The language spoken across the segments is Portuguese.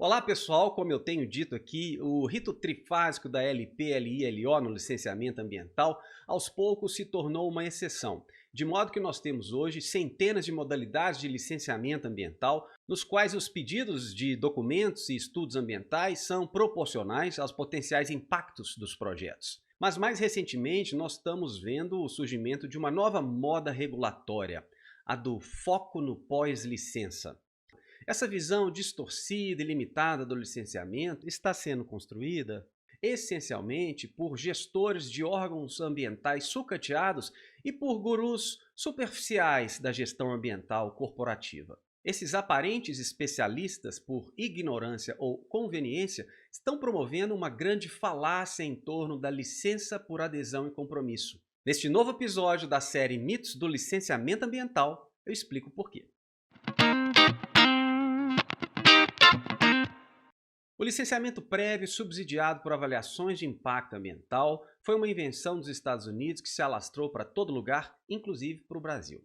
Olá pessoal, como eu tenho dito aqui, o rito trifásico da LP, LI, LO no licenciamento ambiental aos poucos se tornou uma exceção, de modo que nós temos hoje centenas de modalidades de licenciamento ambiental, nos quais os pedidos de documentos e estudos ambientais são proporcionais aos potenciais impactos dos projetos. Mas mais recentemente nós estamos vendo o surgimento de uma nova moda regulatória, a do foco no pós-licença. Essa visão distorcida e limitada do licenciamento está sendo construída essencialmente por gestores de órgãos ambientais sucateados e por gurus superficiais da gestão ambiental corporativa. Esses aparentes especialistas, por ignorância ou conveniência, estão promovendo uma grande falácia em torno da licença por adesão e compromisso. Neste novo episódio da série Mitos do Licenciamento Ambiental, eu explico por quê. O licenciamento prévio subsidiado por avaliações de impacto ambiental foi uma invenção dos Estados Unidos que se alastrou para todo lugar, inclusive para o Brasil.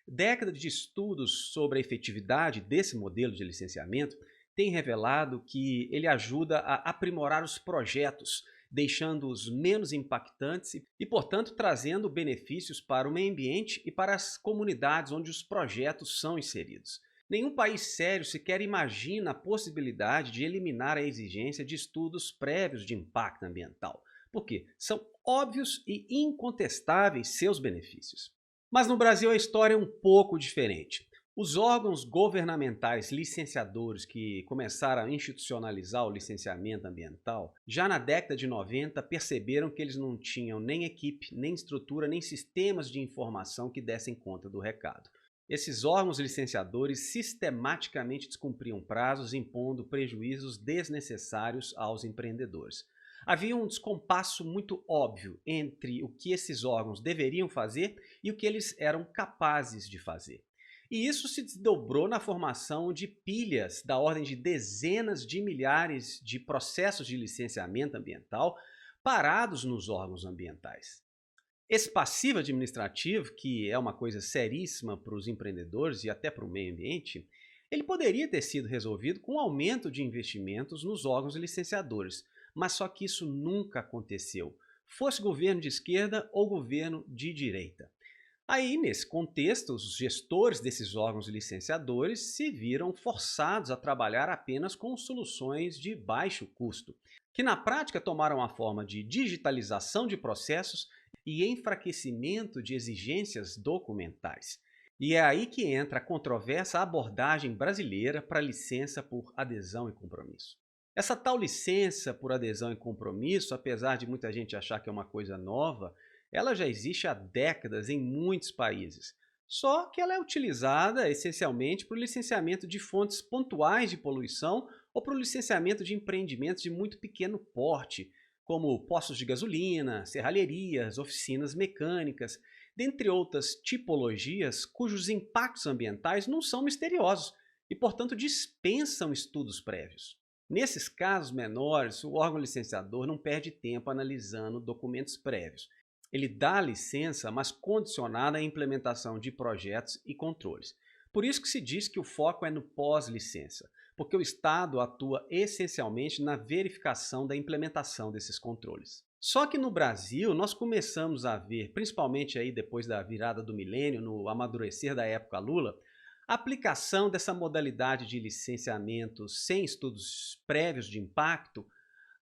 Décadas de estudos sobre a efetividade desse modelo de licenciamento têm revelado que ele ajuda a aprimorar os projetos, deixando-os menos impactantes e, portanto, trazendo benefícios para o meio ambiente e para as comunidades onde os projetos são inseridos. Nenhum país sério sequer imagina a possibilidade de eliminar a exigência de estudos prévios de impacto ambiental, porque são óbvios e incontestáveis seus benefícios. Mas no Brasil a história é um pouco diferente. Os órgãos governamentais licenciadores que começaram a institucionalizar o licenciamento ambiental, já na década de 90 perceberam que eles não tinham nem equipe, nem estrutura, nem sistemas de informação que dessem conta do recado. Esses órgãos licenciadores sistematicamente descumpriam prazos, impondo prejuízos desnecessários aos empreendedores. Havia um descompasso muito óbvio entre o que esses órgãos deveriam fazer e o que eles eram capazes de fazer. E isso se desdobrou na formação de pilhas da ordem de dezenas de milhares de processos de licenciamento ambiental parados nos órgãos ambientais. Esse passivo administrativo, que é uma coisa seríssima para os empreendedores e até para o meio ambiente, ele poderia ter sido resolvido com o aumento de investimentos nos órgãos licenciadores, mas só que isso nunca aconteceu, fosse governo de esquerda ou governo de direita. Aí, nesse contexto, os gestores desses órgãos licenciadores se viram forçados a trabalhar apenas com soluções de baixo custo, que na prática tomaram a forma de digitalização de processos e enfraquecimento de exigências documentais. E é aí que entra a controversa abordagem brasileira para a licença por adesão e compromisso. Essa tal licença por adesão e compromisso, apesar de muita gente achar que é uma coisa nova, ela já existe há décadas em muitos países. Só que ela é utilizada essencialmente para o licenciamento de fontes pontuais de poluição ou para o licenciamento de empreendimentos de muito pequeno porte, como postos de gasolina, serralherias, oficinas mecânicas, dentre outras tipologias cujos impactos ambientais não são misteriosos e, portanto, dispensam estudos prévios. Nesses casos menores, o órgão licenciador não perde tempo analisando documentos prévios. Ele dá a licença, mas condicionada à implementação de projetos e controles. Por isso que se diz que o foco é no pós-licença, porque o Estado atua essencialmente na verificação da implementação desses controles. Só que no Brasil nós começamos a ver, principalmente aí depois da virada do milênio, no amadurecer da época Lula, a aplicação dessa modalidade de licenciamento sem estudos prévios de impacto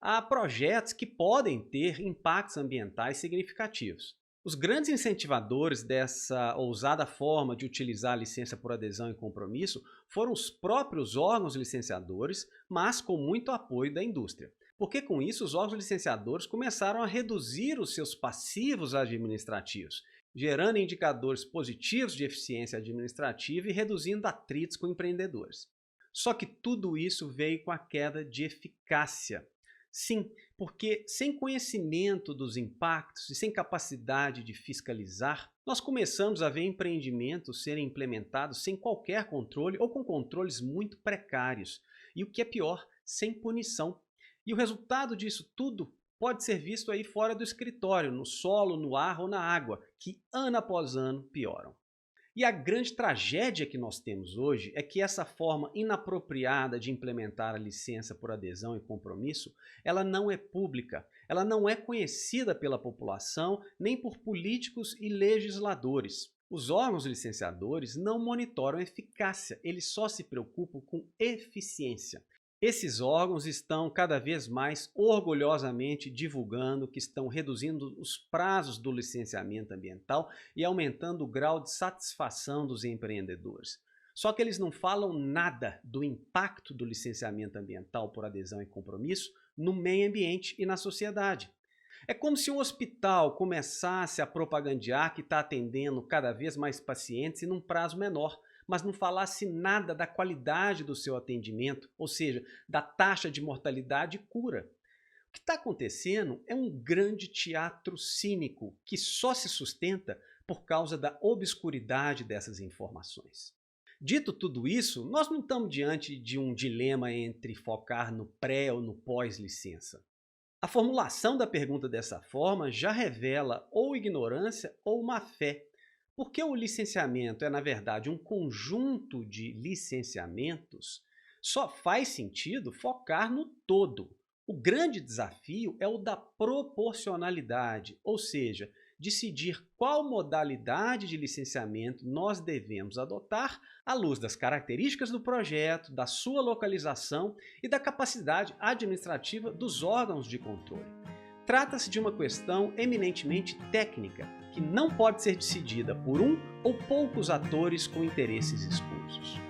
a projetos que podem ter impactos ambientais significativos. Os grandes incentivadores dessa ousada forma de utilizar a licença por adesão e compromisso foram os próprios órgãos licenciadores, mas com muito apoio da indústria. Porque com isso os órgãos licenciadores começaram a reduzir os seus passivos administrativos, gerando indicadores positivos de eficiência administrativa e reduzindo atritos com empreendedores. Só que tudo isso veio com a queda de eficácia. Sim, porque sem conhecimento dos impactos e sem capacidade de fiscalizar, nós começamos a ver empreendimentos serem implementados sem qualquer controle ou com controles muito precários. E o que é pior, sem punição. E o resultado disso tudo pode ser visto aí fora do escritório, no solo, no ar ou na água, que ano após ano pioram. E a grande tragédia que nós temos hoje é que essa forma inapropriada de implementar a licença por adesão e compromisso, ela não é pública, ela não é conhecida pela população nem por políticos e legisladores. Os órgãos licenciadores não monitoram a eficácia, eles só se preocupam com eficiência. Esses órgãos estão cada vez mais orgulhosamente divulgando que estão reduzindo os prazos do licenciamento ambiental e aumentando o grau de satisfação dos empreendedores. Só que eles não falam nada do impacto do licenciamento ambiental por adesão e compromisso no meio ambiente e na sociedade. É como se um hospital começasse a propagandear que está atendendo cada vez mais pacientes e num prazo menor, mas não falasse nada da qualidade do seu atendimento, ou seja, da taxa de mortalidade e cura. O que está acontecendo é um grande teatro cínico que só se sustenta por causa da obscuridade dessas informações. Dito tudo isso, nós não estamos diante de um dilema entre focar no pré ou no pós-licença. A formulação da pergunta dessa forma já revela ou ignorância ou má fé, porque o licenciamento é, na verdade, um conjunto de licenciamentos, só faz sentido focar no todo. O grande desafio é o da proporcionalidade, ou seja, decidir qual modalidade de licenciamento nós devemos adotar à luz das características do projeto, da sua localização e da capacidade administrativa dos órgãos de controle. Trata-se de uma questão eminentemente técnica, que não pode ser decidida por um ou poucos atores com interesses escusos.